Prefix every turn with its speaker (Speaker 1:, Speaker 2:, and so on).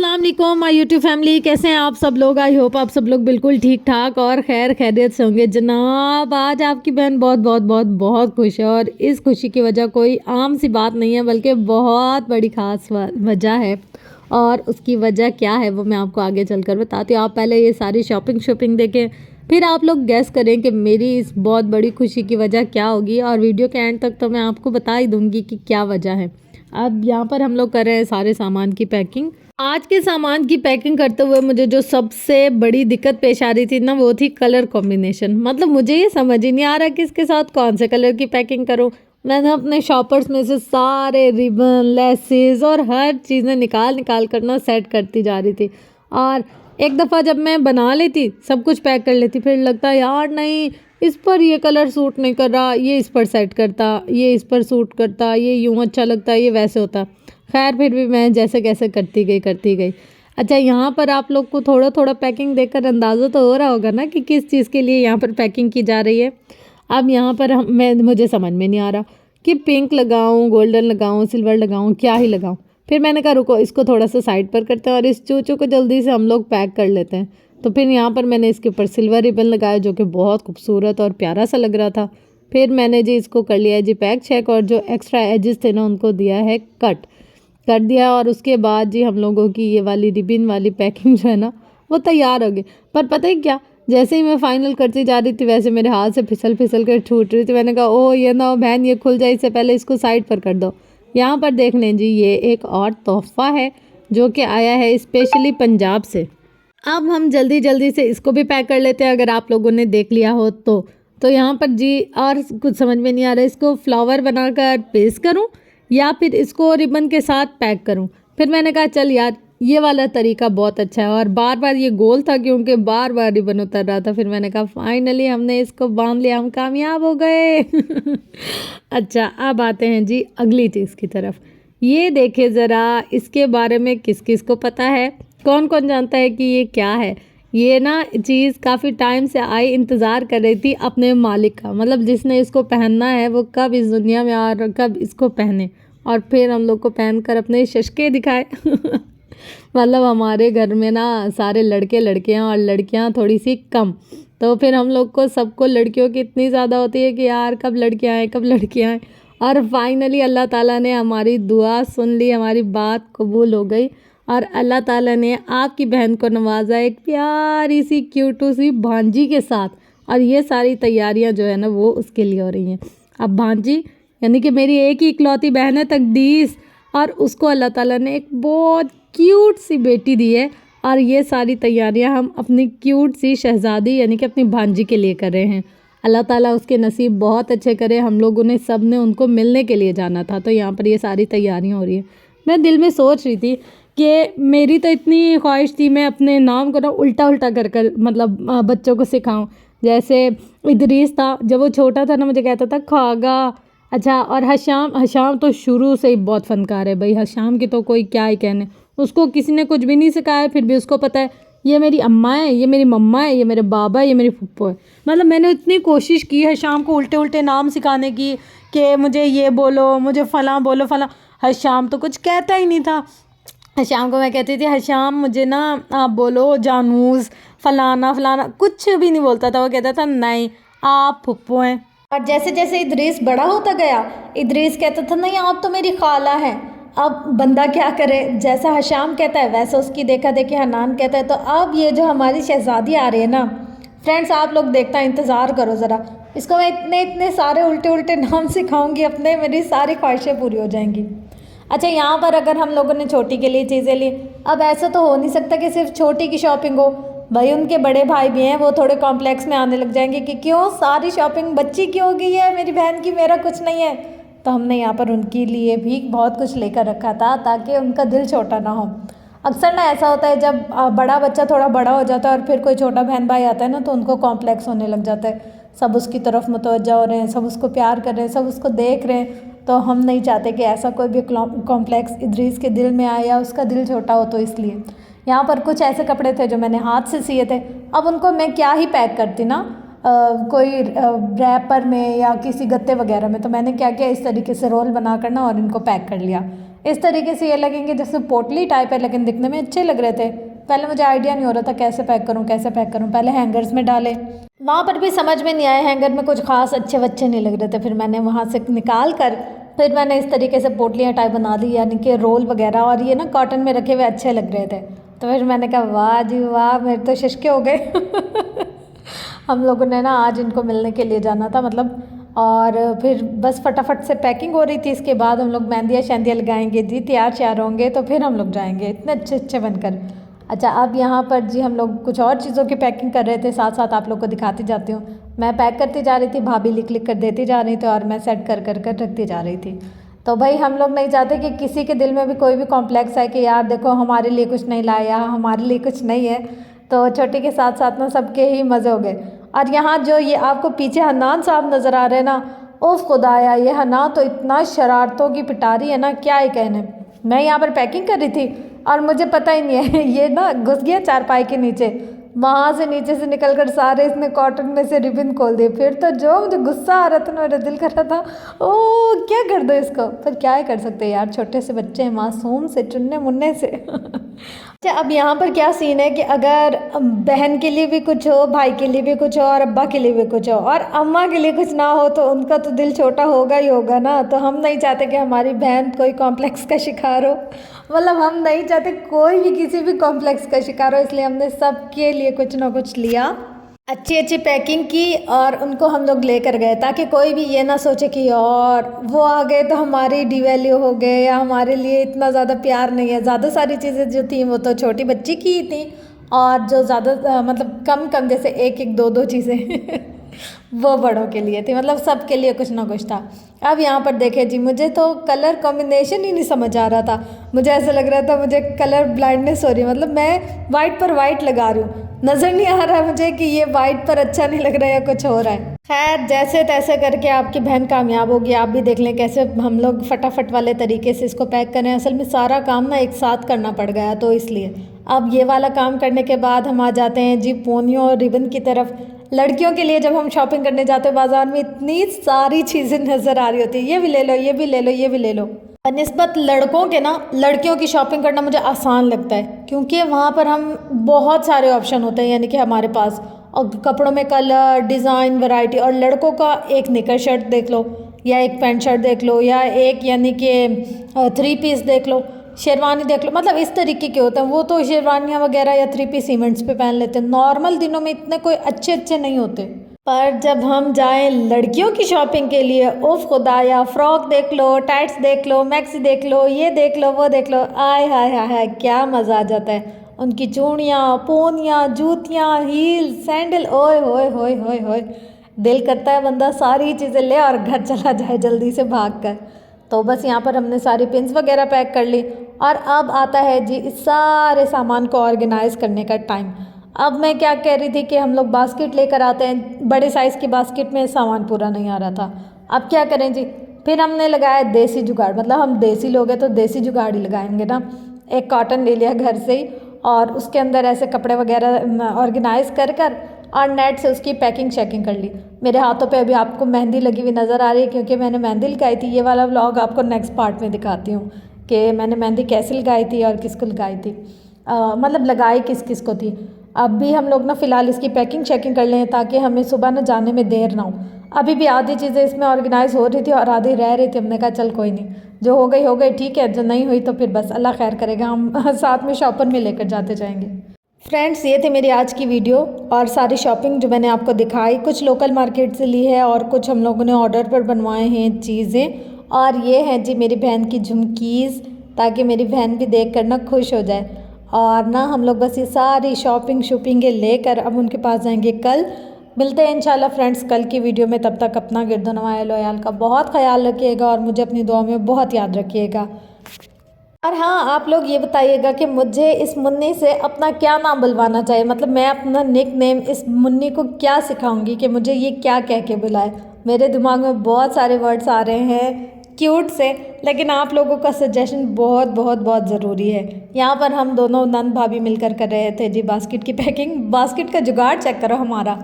Speaker 1: अस्सलाम my YouTube family, कैसे हैं आप सब लोग। आई होप आप सब लोग बिल्कुल ठीक ठाक और खैर खैरियत से होंगे। जनाब, आज आपकी बहन बहुत बहुत बहुत बहुत खुश है और इस खुशी की वजह कोई आम सी बात नहीं है, बल्कि बहुत बड़ी ख़ास वजह है। और उसकी वजह क्या है वो मैं आपको आगे चलकर बताती हूँ। आप पहले ये सारी शॉपिंग देखें, फिर आप लोग गैस करें कि मेरी इस बहुत बड़ी खुशी की वजह क्या होगी। और वीडियो के एंड तक तो मैं आपको बता ही दूँगी कि क्या वजह है। अब यहाँ पर हम लोग कर रहे हैं सारे सामान की पैकिंग। आज के सामान की पैकिंग करते हुए मुझे जो सबसे बड़ी दिक्कत पेश आ रही थी ना, वो थी कलर कॉम्बिनेशन। मतलब मुझे ये समझ ही नहीं आ रहा कि इसके साथ कौन से कलर की पैकिंग करूं। मैंने अपने शॉपर्स में से सारे रिबन, लेसेस और हर चीज़ें निकाल कर ना सेट करती जा रही थी। और एक दफ़ा जब मैं बना लेती, सब कुछ पैक कर लेती, फिर लगता यार नहीं, इस पर ये कलर सूट नहीं कर रहा, ये इस पर सेट करता, ये इस पर सूट करता, ये यूँ अच्छा लगता, ये वैसे होता। खैर फिर भी मैं जैसे कैसे करती गई। अच्छा, यहाँ पर आप लोग को थोड़ा थोड़ा पैकिंग देखकर अंदाज़ा तो हो रहा होगा ना कि किस चीज़ के लिए यहाँ पर पैकिंग की जा रही है। अब यहाँ पर मुझे समझ में नहीं आ रहा कि पिंक लगाऊँ, गोल्डन लगाऊँ, सिल्वर लगाऊँ, क्या ही लगाऊँ। फिर मैंने कहा रुको, इसको थोड़ा सा साइड पर करते हैं और इस चूचू को जल्दी से हम लोग पैक कर लेते हैं। तो फिर यहाँ पर मैंने इसके ऊपर सिल्वर रिबन लगाया, जो कि बहुत खूबसूरत और प्यारा सा लग रहा था। फिर मैंने जी इसको कर लिया जी पैक चेक, और जो एक्स्ट्रा एजेस थे ना उनको दिया है कट कर दिया। और उसके बाद जी हम लोगों की ये वाली रिबिन वाली पैकिंग जो है ना वो तैयार हो गई। पर पता है क्या, जैसे ही मैं फाइनल करती जा रही थी वैसे मेरे हाथ से फिसल कर छूट रही थी। मैंने कहा ओ ये ना बहन, ये खुल जाए, इससे पहले इसको साइड पर कर दो। यहाँ पर देख लें जी, ये एक और तोहफ़ा है जो कि आया है स्पेशली पंजाब से। अब हम जल्दी से इसको भी पैक कर लेते हैं, अगर आप लोगों ने देख लिया हो तो यहाँ पर जी और कुछ समझ में नहीं आ रहा, इसको फ्लावर बनाकर पेस्ट करूँ या फिर इसको रिबन के साथ पैक करूं। फिर मैंने कहा चल यार, ये वाला तरीका बहुत अच्छा है। और बार बार ये गोल था क्योंकि बार बार रिबन उतर रहा था। फिर मैंने कहा फाइनली हमने इसको बांध लिया, हम कामयाब हो गए। अच्छा, अब आते हैं जी अगली चीज़ की तरफ। ये देखे ज़रा, इसके बारे में किस किस को पता है, कौन कौन जानता है कि ये क्या है। ये ना चीज़ काफ़ी टाइम से आई, इंतज़ार कर रही थी अपने मालिक का, मतलब जिसने इसको पहनना है वो कब इस दुनिया में आ और कब इसको पहने, और फिर हम लोग को पहनकर अपने शशके दिखाए। मतलब हमारे घर में ना सारे लड़के लड़कियां और लड़कियां थोड़ी सी कम, तो फिर हम लोग को सबको लड़कियों की इतनी ज़्यादा होती है कि यार कब लड़कियां आए, कब लड़कियां आए। और फाइनली अल्लाह ताला ने हमारी दुआ सुन ली, हमारी बात कबूल हो गई और अल्लाह ताला ने आपकी बहन को नवाजा एक प्यारी सी क्यूटू सी भांजी के साथ। और ये सारी तैयारियां जो है ना वो उसके लिए हो रही हैं। अब भांजी यानी कि मेरी एक ही इकलौती बहन है तकदीस, और उसको अल्लाह ताला ने एक बहुत क्यूट सी बेटी दी है। और ये सारी तैयारियां हम अपनी क्यूट सी शहज़ादी यानी कि अपनी भांजी के लिए कर रहे हैं। अल्लाह ताला उसके नसीब बहुत अच्छे करे। हम लोगों ने सब ने उनको मिलने के लिए जाना था, तो यहाँ पर ये सारी तैयारियां हो रही हैं। मैं दिल में सोच रही थी कि मेरी तो इतनी ख्वाहिश थी मैं अपने नाम को ना उल्टा कर मतलब बच्चों को सिखाऊं। जैसे इदरीस था, जब वो छोटा था ना मुझे कहता था खागा। अच्छा, और हशाम तो शुरू से ही बहुत फनकार है भाई। हशाम की तो कोई क्या ही कहने, उसको किसी ने कुछ भी नहीं सिखाया, फिर भी उसको पता है ये मेरी अम्मा है, ये मेरी मम्मा है, ये मेरे बाबा है, ये मेरी फुप्पो है। मतलब मैंने इतनी कोशिश की हशाम को उल्टे नाम सिखाने की कि मुझे ये बोलो, मुझे फ़लाँ बोलो फ़लाँ। हशाम तो कुछ कहता ही नहीं था। हशाम को मैं कहती थी हशाम मुझे ना आप बोलो जानूस, फलाना, कुछ भी नहीं बोलता था। वो कहता था नहीं आप फुप्पो हैं। और जैसे जैसे इदरीस बड़ा होता गया, इदरीस कहता था नहीं आप तो मेरी खाला है। अब बंदा क्या करे, जैसा हशाम कहता है वैसा उसकी देखा देखी हनान कहता है। तो अब ये जो हमारी शहज़ादी आ रही है ना फ्रेंड्स, आप लोग देखता इंतज़ार करो ज़रा, इसको मैं इतने सारे उल्टे नाम सिखाऊंगी अपने, मेरी सारी ख्वाहिशें पूरी हो जाएंगी। अच्छा, यहाँ पर अगर हम लोगों ने छोटी के लिए चीज़ें ली, अब ऐसा तो हो नहीं सकता कि सिर्फ छोटी की शॉपिंग हो भाई, उनके बड़े भाई भी हैं, वो थोड़े कॉम्प्लेक्स में आने लग जाएंगे कि क्यों सारी शॉपिंग बच्ची की हो गई है, मेरी बहन की, मेरा कुछ नहीं है। तो हमने यहाँ पर उनके लिए भी बहुत कुछ लेकर रखा था ताकि उनका दिल छोटा ना हो। अक्सर ना ऐसा होता है जब बड़ा बच्चा थोड़ा बड़ा हो जाता है और फिर कोई छोटा बहन भाई आता है ना, तो उनको कॉम्प्लेक्स होने लग जाता है। सब उसकी तरफ मुतवज्जा हो रहे हैं, सब उसको प्यार कर रहे हैं, सब उसको देख रहे हैं। तो हम नहीं चाहते कि ऐसा कोई भी कॉम्प्लेक्स इदरीस के दिल में आए या उसका दिल छोटा हो। तो इसलिए यहाँ पर कुछ ऐसे कपड़े थे जो मैंने हाथ से सिए थे। अब उनको मैं क्या ही पैक करती ना, कोई रैपर में या किसी गत्ते वगैरह में। तो मैंने क्या किया, इस तरीके से रोल बना कर ना और इनको पैक कर लिया। इस तरीके से ये लगेंगे जैसे पोटली टाइप है, लेकिन दिखने में अच्छे लग रहे थे। पहले मुझे आइडिया नहीं हो रहा था कैसे पैक करूँ कैसे पैक करूँ। पहले हैंगर्स में डाले, वहाँ पर भी समझ में नहीं आया, हैंगर में कुछ खास अच्छे बच्चे नहीं लग रहे थे। फिर मैंने वहाँ से निकाल कर फिर मैंने इस तरीके से पोटलियाँ टाइप बना दी, यानी कि रोल वगैरह, और ये ना कॉटन में रखे हुए अच्छे लग रहे थे। तो फिर मैंने कहा वाह जी वाह, मेरे तो शिश्के हो गए। हम लोगों ने ना आज इनको मिलने के लिए जाना था मतलब, और फिर बस फटाफट से पैकिंग हो रही थी। इसके बाद हम लोग मेहंदियाँ शहंदियाँ लगाएंगे जी, तैयार श्यार होंगे, तो फिर हम लोग जाएंगे इतने अच्छे अच्छे बनकर। अच्छा, अब यहाँ पर जी हम लोग कुछ और चीज़ों की पैकिंग कर रहे थे, साथ साथ आप लोग को दिखाती जाती हूँ। मैं पैक करती जा रही थी, भाभी लिख लिख कर देती जा रही थी, और मैं सेट कर कर कर रखती जा रही थी। तो भाई हम लोग नहीं चाहते कि किसी के दिल में भी कोई भी कॉम्प्लेक्स है कि यार देखो हमारे लिए कुछ नहीं लाया, हमारे लिए कुछ नहीं है। तो छोटी के साथ साथ में सबके ही मज़े हो गए। और यहाँ जो ये आपको पीछे हन्नान साहब नज़र आ रहे हैं ना, ओफ खुदाया, ये हन्नान तो इतना शरारतों की पिटारी है ना, क्या ही कहने। मैं यहाँ पर पैकिंग कर रही थी और मुझे पता ही नहीं है ये ना घुस गया चारपाई के नीचे, वहाँ से नीचे से निकल कर सारे इसने कॉटन में से रिबन खोल दिए। फिर तो जो मुझे गुस्सा आ रहा था ना, मेरा दिल कर रहा था ओ क्या कर दो इसको, पर क्या ही कर सकते हैं यार, छोटे से बच्चे हैं, मासूम से चुन्ने मुन्ने से। अच्छा, अब यहाँ पर क्या सीन है कि अगर बहन के लिए भी कुछ हो, भाई के लिए भी कुछ हो, और अब्बा के लिए भी कुछ हो, और अम्मा के लिए कुछ ना हो, तो उनका तो दिल छोटा होगा ही होगा ना। तो हम नहीं चाहते कि हमारी बहन कोई कॉम्प्लेक्स का शिकार हो, मतलब हम नहीं चाहते कोई भी किसी भी कॉम्प्लेक्स का शिकार हो, इसलिए हमने सबके लिए कुछ ना कुछ लिया, अच्छी अच्छी पैकिंग की, और उनको हम लोग लेकर गए ताकि कोई भी ये ना सोचे कि और वो आ गए तो हमारी डिवैल्यू हो गए, या हमारे लिए इतना ज़्यादा प्यार नहीं है। ज़्यादा सारी चीज़ें जो थी वो तो छोटी बच्ची की ही थी, और जो ज़्यादा मतलब कम कम जैसे एक एक दो दो चीज़ें वो बड़ों के लिए थी, मतलब सबके लिए कुछ ना कुछ था। अब यहाँ पर देखे जी, मुझे तो कलर कॉम्बिनेशन ही नहीं समझ आ रहा था। मुझे ऐसा लग रहा था मुझे कलर ब्लाइंडनेस हो रही है, मतलब मैं वाइट पर वाइट लगा रही हूँ, नज़र नहीं आ रहा है मुझे कि ये वाइट पर अच्छा नहीं लग रहा है या कुछ हो रहा है। खैर जैसे तैसे करके आपकी बहन कामयाब होगी। आप भी देख लें कैसे हम लोग फटाफट वाले तरीके से इसको पैक करें। असल में सारा काम ना एक साथ करना पड़ गया, तो इसलिए अब ये वाला काम करने के बाद हम आ जाते हैं जी पोनियों और रिबन की तरफ। लड़कियों के लिए जब हम शॉपिंग करने जाते हैं बाज़ार में, इतनी सारी चीज़ें नज़र आ रही होती है, ये भी ले लो ये भी ले लो ये भी ले लो। बनिस्बत लड़कों के ना, लड़कियों की शॉपिंग करना मुझे आसान लगता है, क्योंकि वहाँ पर हम बहुत सारे ऑप्शन होते हैं, यानी कि हमारे पास, और कपड़ों में कलर डिज़ाइन वैरायटी। और लड़कों का एक निकर शर्ट देख लो, या एक पैंट शर्ट देख लो, या एक यानी कि 3 पीस देख लो, शेरवानी देख लो, मतलब इस तरीके के होते हैं। वो तो शेरवानियाँ वगैरह या 3 पीस इवेंट्स पे पहन लेते हैं, नॉर्मल दिनों में इतने कोई अच्छे अच्छे नहीं होते। पर जब हम जाएं लड़कियों की शॉपिंग के लिए, उफ खुदाया, फ्रॉक देख लो, टाइट्स देख लो, मैक्सी देख लो, ये देख लो वो देख लो, आय हाय हाय हाय क्या मज़ा आ जाता है। उनकी चूड़ियाँ, पोनियाँ, जूतियाँ, हील, सैंडल, ओए होए होए होए होए, दिल करता है बंदा सारी चीज़ें ले और घर चला जाए जल्दी से भाग कर। तो बस यहाँ पर हमने सारी पिन्स वगैरह पैक कर ली, और अब आता है जी इस सारे सामान को ऑर्गेनाइज़ करने का टाइम। अब मैं क्या कह रही थी कि हम लोग बास्केट लेकर आते हैं, बड़े साइज़ की बास्केट में सामान पूरा नहीं आ रहा था। अब क्या करें जी, फिर हमने लगाया देसी जुगाड़, मतलब हम देसी लोग हैं तो देसी जुगाड़ ही लगाएंगे ना। एक कॉटन ले लिया घर से ही, और उसके अंदर ऐसे कपड़े वगैरह ऑर्गेनाइज़ कर कर और नेट से उसकी पैकिंग शैकिंग कर ली। मेरे हाथों पे अभी आपको मेहंदी लगी हुई नज़र आ रही है, क्योंकि मैंने मेहंदी लगाई थी। ये वाला व्लॉग आपको नेक्स्ट पार्ट में दिखाती हूँ कि मैंने मेहंदी कैसे लगाई थी और किसको लगाई थी, मतलब लगाई किस किस को थी। अब भी हम लोग ना फ़िलहाल इसकी पैकिंग शैकिंग कर लें, ताकि हमें सुबह ना जाने में देर ना हो। अभी भी आधी चीज़ें इसमें ऑर्गेनाइज़ हो रही थी और आधी रह रही थी। हमने कहा चल कोई नहीं, जो हो गई ठीक है, जो नहीं हुई तो फिर बस अल्लाह खैर करेगा, हम साथ में शॉपर में लेकर जाते जाएंगे। फ्रेंड्स, ये थे मेरी आज की वीडियो, और सारी शॉपिंग जो मैंने आपको दिखाई, कुछ लोकल मार्केट से ली है और कुछ हम लोगों ने ऑर्डर पर बनवाए हैं चीज़ें। और ये हैं जी मेरी बहन की झुमकीज़, ताकि मेरी बहन भी देख कर ना खुश हो जाए। और ना हम लोग बस ये सारी शॉपिंग लेकर अब उनके पास जाएंगे कल। मिलते हैं इंशाल्लाह फ्रेंड्स कल की वीडियो में। तब तक अपना गिरदोनवा लोयाल का बहुत ख्याल रखिएगा, और मुझे अपनी दुआ में बहुत याद रखिएगा। और हाँ, आप लोग ये बताइएगा कि मुझे इस मुन्नी से अपना क्या नाम बुलवाना चाहिए, मतलब मैं अपना निक नेम इस मुन्नी को क्या सिखाऊंगी कि मुझे ये क्या कह के बुलाए। मेरे दिमाग में बहुत सारे वर्ड्स आ रहे हैं क्यूट से, लेकिन आप लोगों का सजेशन बहुत बहुत बहुत ज़रूरी है। यहाँ पर हम दोनों नंद भाभी मिलकर कर रहे थे जी बास्केट की पैकिंग। बास्केट का जुगाड़ चेक करो हमारा।